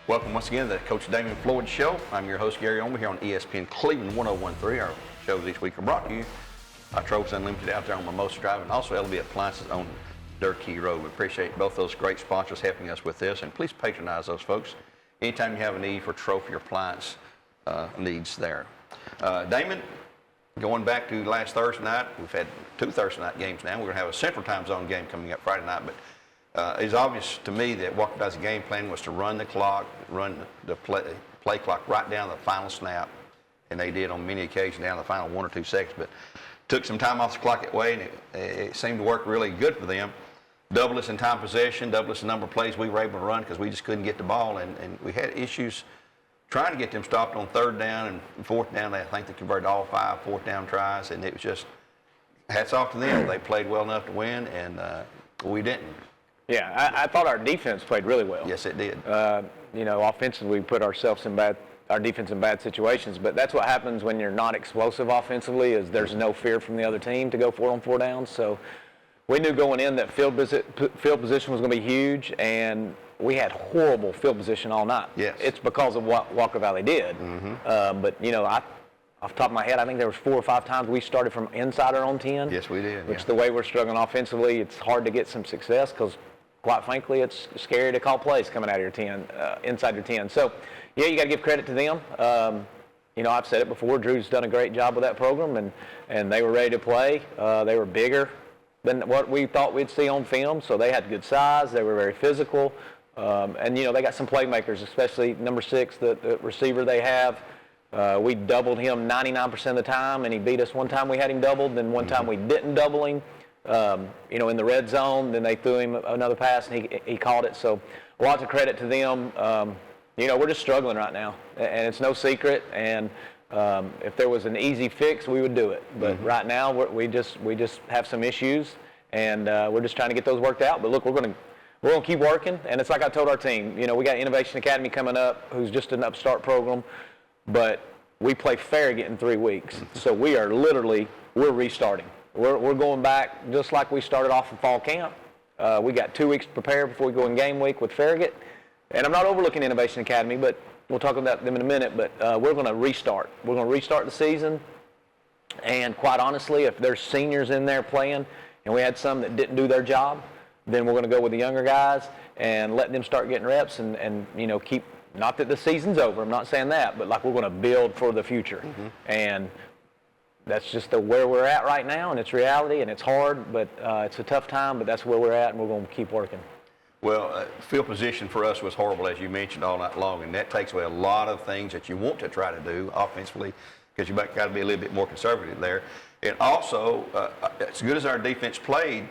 Welcome once again to the Coach Damon Floyd Show. I'm your host, Gary Omer, here on ESPN Cleveland 101.3. Our shows each week are brought to you by Tropes Unlimited out there on Mimosa Drive and also LB Appliances on Durkee Road. We appreciate both those great sponsors helping us with this, and please patronize those folks anytime you have a need for trophy or appliance needs there. Damon, going back to last Thursday night, we've had 2 Thursday night games now. We're going to have a Central Time Zone game coming up Friday night, but it's obvious to me that Walker Valley's game plan was to run the clock, run the play clock right down to the final snap, and they did on many occasions down to the final 1 or 2 seconds, but took some time off the clock that way, and it seemed to work really good for them. Double us in time possession, double us the number of plays we were able to run because we just couldn't get the ball, and we had issues trying to get them stopped on 3rd down and 4th down. I think they converted all 5 4th down tries, and it was just hats off to them. They played well enough to win, and we didn't. Yeah, I thought our defense played really well. Yes, it did. Offensively, we put ourselves in our defense in bad situations, but that's what happens when you're not explosive offensively, is there's no fear from the other team to go 4-on-4 downs. So we knew going in that field position was going to be huge, and we had horrible field position all night. Yes. It's because of what Walker Valley did. But, off the top of my head, I think there was 4 or 5 times we started from inside our own 10. Yes, we did. Which the way we're struggling offensively, it's hard to get some success because, quite frankly, it's scary to call plays coming out of your 10, inside your 10. So, yeah, you got to give credit to them. I've said it before, Drew's done a great job with that program, and they were ready to play. They were bigger than what we thought we'd see on film, so they had good size. They were very physical. They got some playmakers, especially number 6, the receiver they have. We doubled him 99% of the time, and he beat us one time we had him doubled, then one time we didn't double him. In the red zone, then they threw him another pass, and he caught it. So a lot of credit to them. We're just struggling right now, and it's no secret. And if there was an easy fix, we would do it. But right now, we just have some issues, and we're just trying to get those worked out. But look, we're going to keep working, and it's like I told our team. We got Innovation Academy coming up, who's just an upstart program, but we play Farragut in 3 weeks. So we're restarting. We're going back just like we started off in fall camp. We got 2 weeks to prepare before we go in game week with Farragut. And I'm not overlooking Innovation Academy, but we'll talk about them in a minute. But we're going to restart. We're going to restart the season. And quite honestly, if there's seniors in there playing and we had some that didn't do their job, then we're going to go with the younger guys and let them start getting reps and keep, not that the season's over, I'm not saying that, but like we're going to build for the future. And that's just where we're at right now, and it's reality, and it's hard, but it's a tough time, but that's where we're at, and we're going to keep working. Well, field position for us was horrible, as you mentioned, all night long, and that takes away a lot of things that you want to try to do offensively because you got to be a little bit more conservative there. And also, as good as our defense played,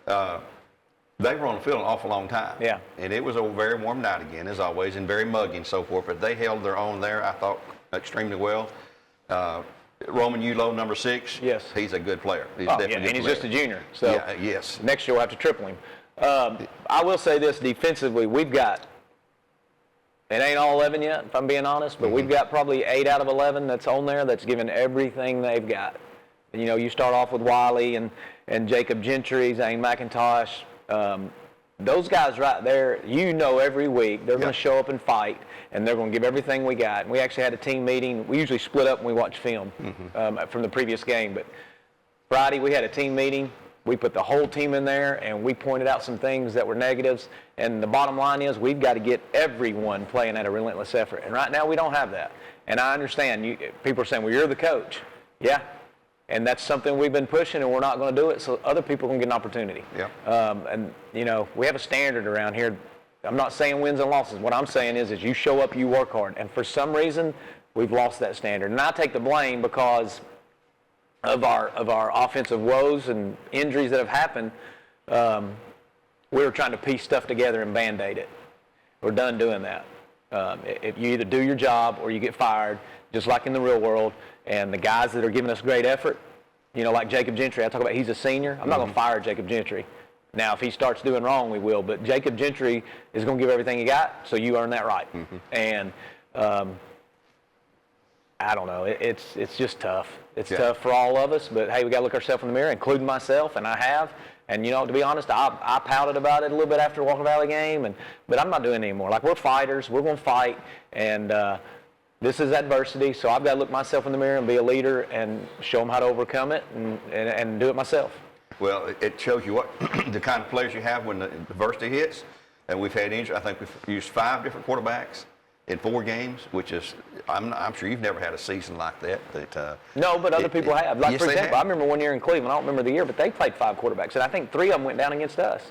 they were on the field an awful long time. Yeah. And it was a very warm night again, as always, and very muggy and so forth, but they held their own there, I thought, extremely well. Roman Ulo, number 6. Yes. He's a good player. He's definitely and he's just a junior. So yes. Next year we'll have to triple him. I will say this, defensively, we've got, it ain't all 11 yet, if I'm being honest, but we've got probably 8 out of 11 that's on there that's given everything they've got. You start off with Wiley and Jacob Gentry, Zane McIntosh. Those guys right there, every week they're going to show up and fight, and they're going to give everything we got. And we actually had a team meeting. We usually split up when we watch film from the previous game. But Friday we had a team meeting. We put the whole team in there, and we pointed out some things that were negatives. And the bottom line is we've got to get everyone playing at a relentless effort. And right now we don't have that. And I understand. People are saying, well, you're the coach. Yeah. And that's something we've been pushing, and we're not going to do it, so other people can get an opportunity. Yeah. We have a standard around here. I'm not saying wins and losses. What I'm saying is you show up, you work hard. And for some reason, we've lost that standard. And I take the blame because of our offensive woes and injuries that have happened. We were trying to piece stuff together and Band-Aid it. We're done doing that. If you either do your job or you get fired, just like in the real world. And the guys that are giving us great effort, like Jacob Gentry, I talk about he's a senior. I'm not going to fire Jacob Gentry. Now, if he starts doing wrong, we will. But Jacob Gentry is going to give everything he got, so you earn that right. And I don't know. It's just tough. It's tough for all of us, but hey, we got to look ourselves in the mirror, including myself, and I have. And, you know, to be honest, I pouted about it a little bit after the Walker Valley game, but I'm not doing it anymore. Like, we're fighters. We're going to fight, and this is adversity, so I've got to look myself in the mirror and be a leader and show them how to overcome it and do it myself. Well, it shows you what the kind of players you have when the adversity hits. And we've had injury. I think we've used 5 different quarterbacks in 4 games, which is, I'm sure you've never had a season like that. No, but other people have. Like, yes, for example, I remember one year in Cleveland, I don't remember the year, but they played 5 quarterbacks, and I think 3 of them went down against us.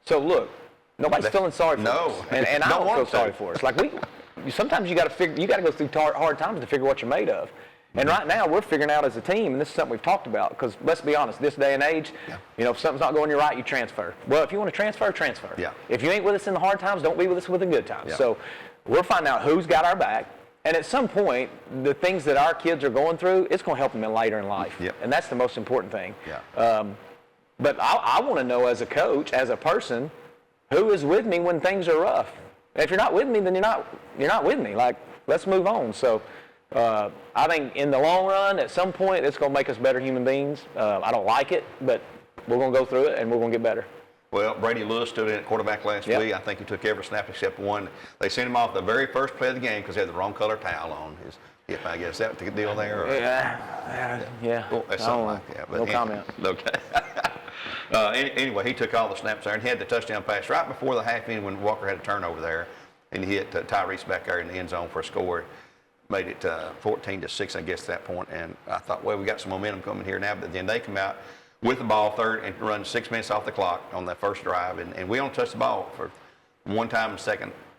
So, look, nobody's feeling sorry for us. And I don't feel sorry for us. Like, sometimes you got to go through hard times to figure what you're made of. And right now, we're figuring out as a team, and this is something we've talked about, because let's be honest, this day and age, you know, if something's not going your right, you transfer. Well, if you want to transfer, transfer. Yeah. If you ain't with us in the hard times, don't be with us with the good times. Yeah. So we're finding out who's got our back, and at some point, the things that our kids are going through, it's going to help them later in life. Yep. And that's the most important thing. Yeah. But I want to know as a coach, as a person, who is with me when things are rough. And if you're not with me, then you're not with me. Like, let's move on. So I think in the long run, at some point, it's going to make us better human beings. I don't like it, but we're going to go through it, and we're going to get better. Well, Brady Lewis stood in at quarterback last week. I think he took every snap except one. They sent him off the very first play of the game because he had the wrong color towel on his hip, I guess. Is that the deal there? Or? Yeah. Oh, that's something like that. But no comment. Okay. Anyway, he took all the snaps there, and he had the touchdown pass right before the half inning when Walker had a turnover there, and he hit Tyrese back there in the end zone for a score. Made it 14-6, I guess, at that point. And I thought, well, we got some momentum coming here now. But then they come out with the ball third and run 6 minutes off the clock on that first drive. And we only touched the ball for one time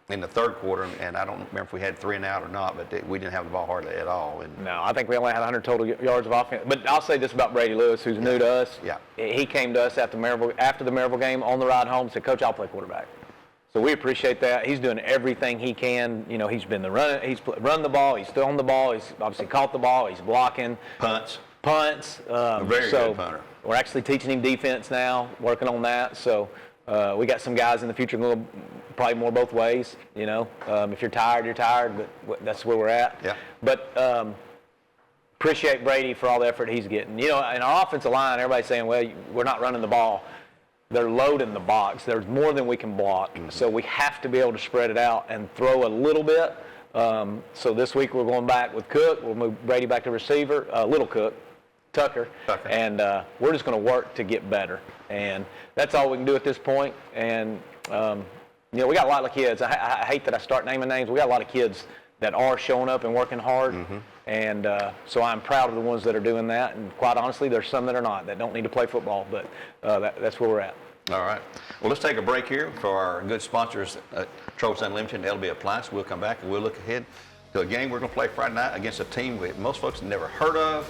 in the third quarter. And I don't remember if we had 3 and out or not, but we didn't have the ball hardly at all. And no, I think we only had 100 total yards of offense. But I'll say this about Brady Lewis, who's new to us. Yeah. He came to us after the Maryville game on the ride home and said, Coach, I'll play quarterback. So we appreciate that. He's doing everything he can. You know, he's run the ball. He's thrown the ball. He's obviously caught the ball. He's blocking. Punts. Very good punter. We're actually teaching him defense now, working on that. So we got some guys in the future going to probably more both ways. You know, if you're tired, you're tired. But that's where we're at. Yeah. But appreciate Brady for all the effort he's getting. You know, in our offensive line, everybody's saying, well, we're not running the ball. They're loading the box. There's more than we can block. Mm-hmm. So we have to be able to spread it out and throw a little bit. So this week we're going back with Cook. We'll move Brady back to receiver, little Cook, Tucker. And we're just going to work to get better. And that's all we can do at this point. And, you know, we got a lot of kids. I hate that I start naming names. We got a lot of kids that are showing up and working hard. Mm-hmm. And so I'm proud of the ones that are doing that. And quite honestly, there's some that are not, that don't need to play football. But that's where we're at. All right. Well, let's take a break here for our good sponsors, Tropes Unlimited and LB Appliance. We'll come back and we'll look ahead to a game we're going to play Friday night against a team most folks have never heard of.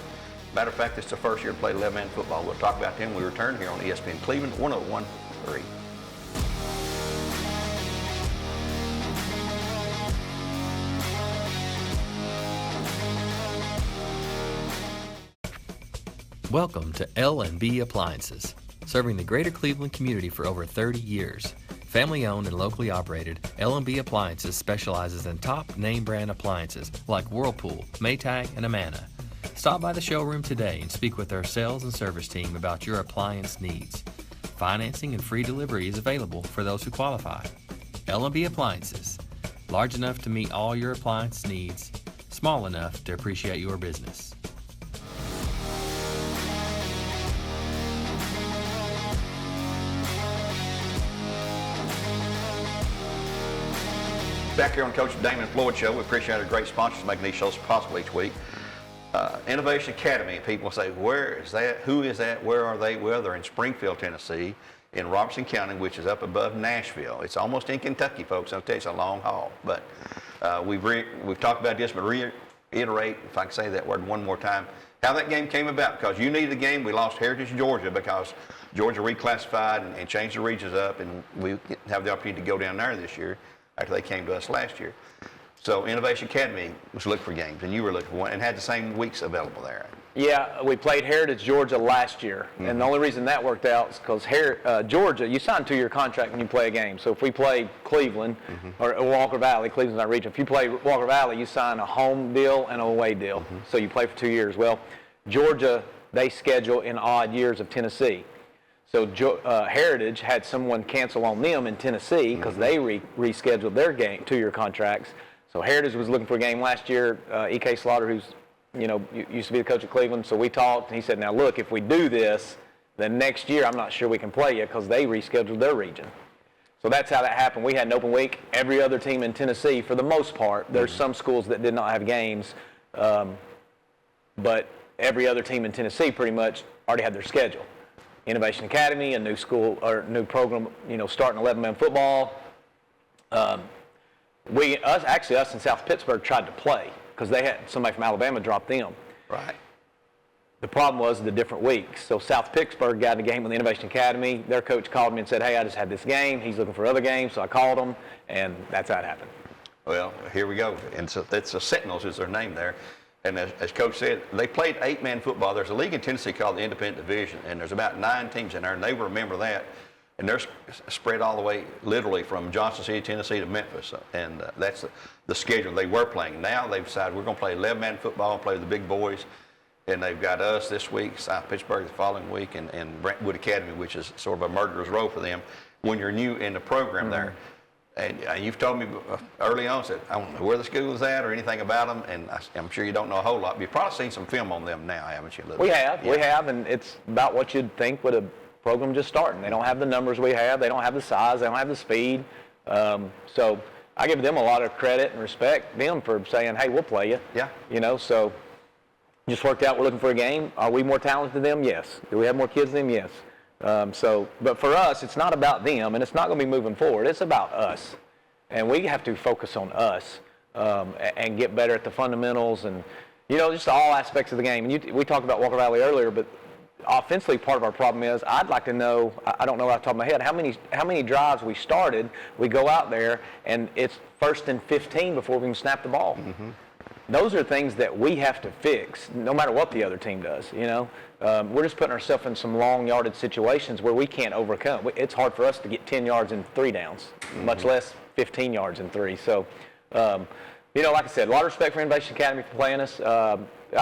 Matter of fact, it's the first year to play 11-man football. We'll talk about them when we return here on ESPN Cleveland 101.3. Welcome to L&B Appliances, serving the greater Cleveland community for over 30 years. Family-owned and locally operated, L&B Appliances specializes in top name brand appliances like Whirlpool, Maytag, and Amana. Stop by the showroom today and speak with our sales and service team about your appliance needs. Financing and free delivery is available for those who qualify. L&B Appliances, large enough to meet all your appliance needs, small enough to appreciate your business. Back here on Coach Damon Floyd Show, we appreciate our great sponsors making these shows possible each week. Innovation Academy, people say, where is that? Who is that? Where are they? Well, they're in Springfield, Tennessee, in Robertson County, which is up above Nashville. It's almost in Kentucky, folks. I'll tell you, it's a long haul. But we've talked about this, but reiterate, if I can say that word one more time, how that game came about. Because you needed a game. We lost Heritage Georgia because Georgia reclassified and changed the regions up, and we have the opportunity to go down there this year after they came to us last year. So Innovation Academy was looking for games, and you were looking for one, and had the same weeks available there. Yeah, we played Heritage Georgia last year, and the only reason that worked out is because Georgia, you sign a 2-year contract when you play a game. So if we play Cleveland or Walker Valley, Cleveland's not region. If you play Walker Valley, you sign a home deal and an away deal. So you play for 2 years. Well, Georgia, they schedule in odd years of Tennessee. So Heritage had someone cancel on them in Tennessee because they rescheduled their game 2-year contracts. So Heritage was looking for a game last year. E.K. Slaughter, who's used to be the coach of Cleveland, so we talked, and he said, now look, if we do this, then next year I'm not sure we can play you because they rescheduled their region. So that's how that happened. We had an open week. Every other team in Tennessee, for the most part, there's some schools that did not have games, but every other team in Tennessee pretty much already had their schedule. Innovation Academy, a new school or new program, starting 11-man football. Us in South Pittsburgh tried to play because they had somebody from Alabama drop them. Right. The problem was the different weeks. So South Pittsburgh got a game with the Innovation Academy. Their coach called me and said, hey, I just had this game. He's looking for other games. So I called him, and that's how it happened. Well, here we go. And so it's the Sentinels is their name there. And as Coach said, they played 8-man football. There's a league in Tennessee called the Independent Division, and there's about 9 teams in there, and they remember that. And they're spread all the way, literally, from Johnson City, Tennessee to Memphis. And that's the schedule they were playing. Now they've decided we're going to play 11-man football and play with the big boys. And they've got us this week, South Pittsburgh the following week, and Brentwood Academy, which is sort of a murderer's row for them when you're new in the program there. And you've told me early on, said, I don't know where the school is at or anything about them, and I'm sure you don't know a whole lot. But you've probably seen some film on them now, haven't you? We have, and it's about what you'd think with a program just starting. They don't have the numbers we have. They don't have the size. They don't have the speed. So I give them a lot of credit and respect, them for saying, hey, we'll play you. Yeah. So just worked out. We're looking for a game. Are we more talented than them? Yes. Do we have more kids than them? Yes. But for us, it's not about them, and it's not going to be moving forward. It's about us, and we have to focus on us and get better at the fundamentals and, just all aspects of the game. And we talked about Walker Valley earlier, but offensively, part of our problem is I'd like to know. I don't know off the top of my head how many drives we started. We go out there and it's 1st and 15 before we can snap the ball. Mm-hmm. Those are things that we have to fix, no matter what the other team does. We're just putting ourselves in some long-yarded situations where we can't overcome. It's hard for us to get 10 yards in 3 downs, much less 15 yards in 3. So, like I said, a lot of respect for Innovation Academy for playing us. I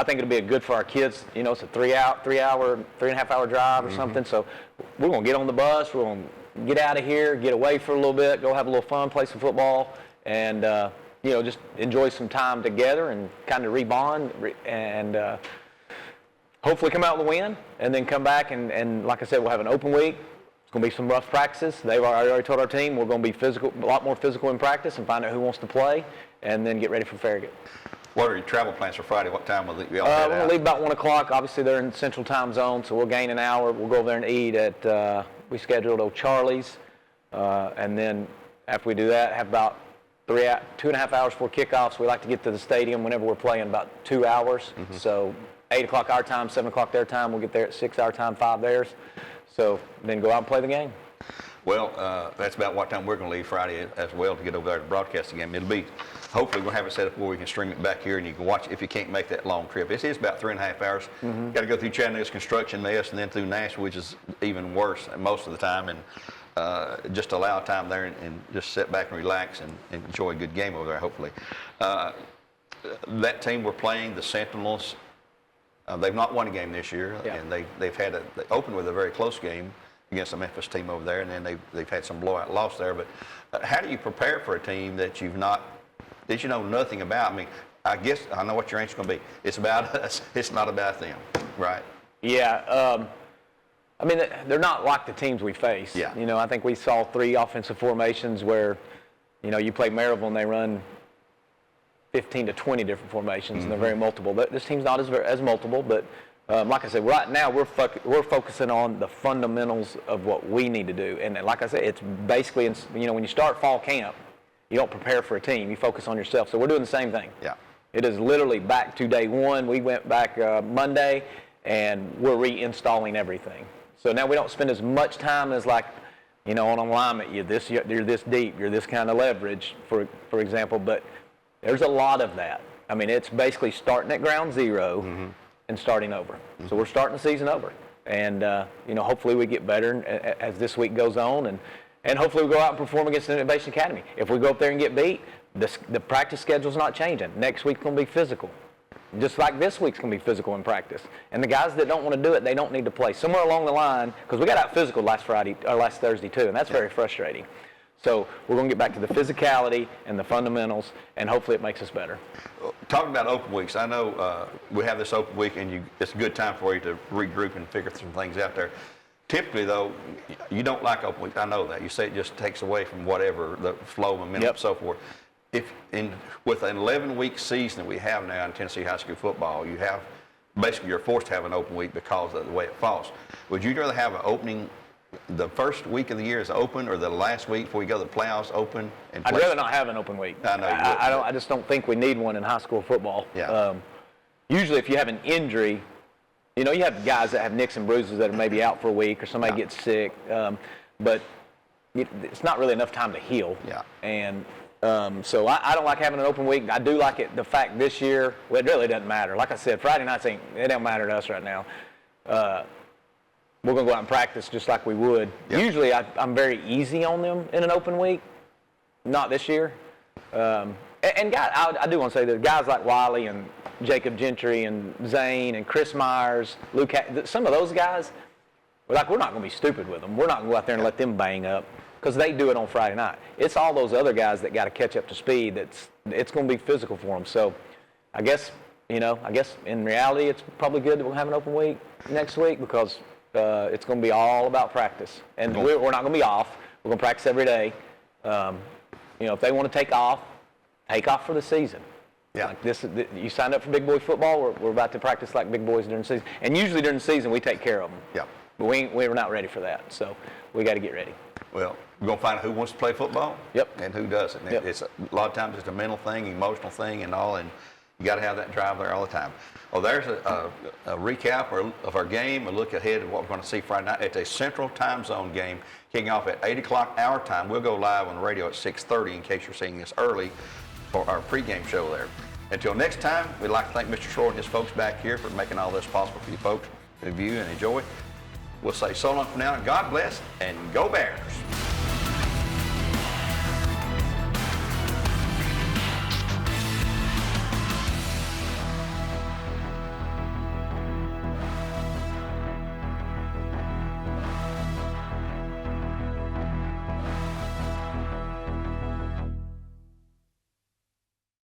think it'll be good for our kids. It's a 3.5-hour drive or something. So we're going to get on the bus. We're going to get out of here, get away for a little bit, go have a little fun, play some football, and just enjoy some time together and kind of rebond and hopefully come out with a win and then come back and like I said, we'll have an open week. It's going to be some rough practices. They've already told our team we're going to be physical, a lot more physical in practice and find out who wants to play and then get ready for Farragut. What are your travel plans for Friday? What time will you all head out? We're going to leave about 1 o'clock. Obviously, they're in Central Time Zone, so we'll gain an hour. We'll go over there and eat at, we scheduled O'Charlie's. And then after we do that, have about 2.5 hours before kickoffs. We like to get to the stadium whenever we're playing about 2 hours. Mm-hmm. So 8 o'clock our time, 7 o'clock their time. We'll get there at 6 our time, 5 theirs. So then go out and play the game. Well, that's about what time we're going to leave Friday as well to get over there to broadcast the game. It'll be, hopefully we'll have it set up where we can stream it back here and you can watch it if you can't make that long trip. It is about 3.5 hours. Mm-hmm. Got to go through Chattanooga's construction mess and then through Nashville, which is even worse most of the time. And just allow time there and just sit back and relax and enjoy a good game over there, hopefully. That team we're playing, the Sentinels, they've not won a game this year, and they opened with a very close game against the Memphis team over there, and then they've had some blowout loss there. But how do you prepare for a team that you know nothing about? I mean, I guess I know what your answer's going to be. It's about us. It's not about them, right? Yeah. I mean, they're not like the teams we face. Yeah. I think we saw 3 offensive formations where, you play Maryville and they run 15 to 20 different formations, mm-hmm. and they're very multiple. This team's not as multiple, but like I said, right now we're focusing on the fundamentals of what we need to do. And like I said, it's basically, when you start fall camp, you don't prepare for a team. You focus on yourself. So we're doing the same thing. Yeah. It is literally back to day one. We went back Monday, and we're reinstalling everything. So now we don't spend as much time as on alignment. You're this deep. You're this kind of leverage, for example. But there's a lot of that. I mean, it's basically starting at ground zero mm-hmm. and starting over. Mm-hmm. So we're starting the season over. And, hopefully we get better as this week goes on. And hopefully we go out and perform against the Innovation Academy. If we go up there and get beat, the practice schedule's not changing. Next week's going to be physical. Just like this week's going to be physical in practice. And the guys that don't want to do it, they don't need to play. Somewhere along the line, because we got out physical last Thursday too, and that's very frustrating. So we're going to get back to the physicality and the fundamentals, and hopefully it makes us better. Talking about open weeks, I know we have this open week, and it's a good time for you to regroup and figure some things out there. Typically, though, you don't like open weeks. I know that. You say it just takes away from whatever, the flow, momentum, and so forth. With an 11-week season that we have now in Tennessee high school football, you're forced to have an open week because of the way it falls. Would you rather have an opening the first week of the year is open, or the last week before we go to the playoffs open? I'd rather not have an open week. I know you would. I just don't think we need one in high school football. Yeah. Usually if you have an injury, you have guys that have nicks and bruises that are maybe out for a week, or somebody gets sick, but it's not really enough time to heal. Yeah. And so I don't like having an open week. I do like it. The fact this year, well, it really doesn't matter. Like I said, Friday nights it don't matter to us right now. We're going to go out and practice just like we would. Yep. Usually I'm very easy on them in an open week. Not this year. And guys, I do want to say that guys like Wiley and Jacob Gentry and Zane and Chris Myers, Luke, some of those guys, we're not going to be stupid with them. We're not going to go out there and let them bang up, because they do it on Friday night. It's all those other guys that got to catch up to speed. It's going to be physical for them. So I guess in reality it's probably good that we'll have an open week next week, because it's going to be all about practice. And we're not going to be off. We're going to practice every day. If they want to take off for the season. Yeah. Like you signed up for big boy football. We're about to practice like big boys during the season. And usually during the season we take care of them. Yeah. But we're not ready for that. So we got to get ready. Well, we're going to find out who wants to play football. Yep. And who doesn't. Yep. It's a lot of times it's a mental thing, emotional thing, and all, and you got to have that drive there all the time. Well, there's a recap of our game, a look ahead of what we're going to see Friday night. It's a Central Time Zone game kicking off at 8 o'clock our time. We'll go live on the radio at 6:30 in case you're seeing this early for our pregame show there. Until next time, we'd like to thank Mr. Shore and his folks back here for making all this possible for you folks to view and enjoy. We'll say so long for now, and God bless, and go Bears.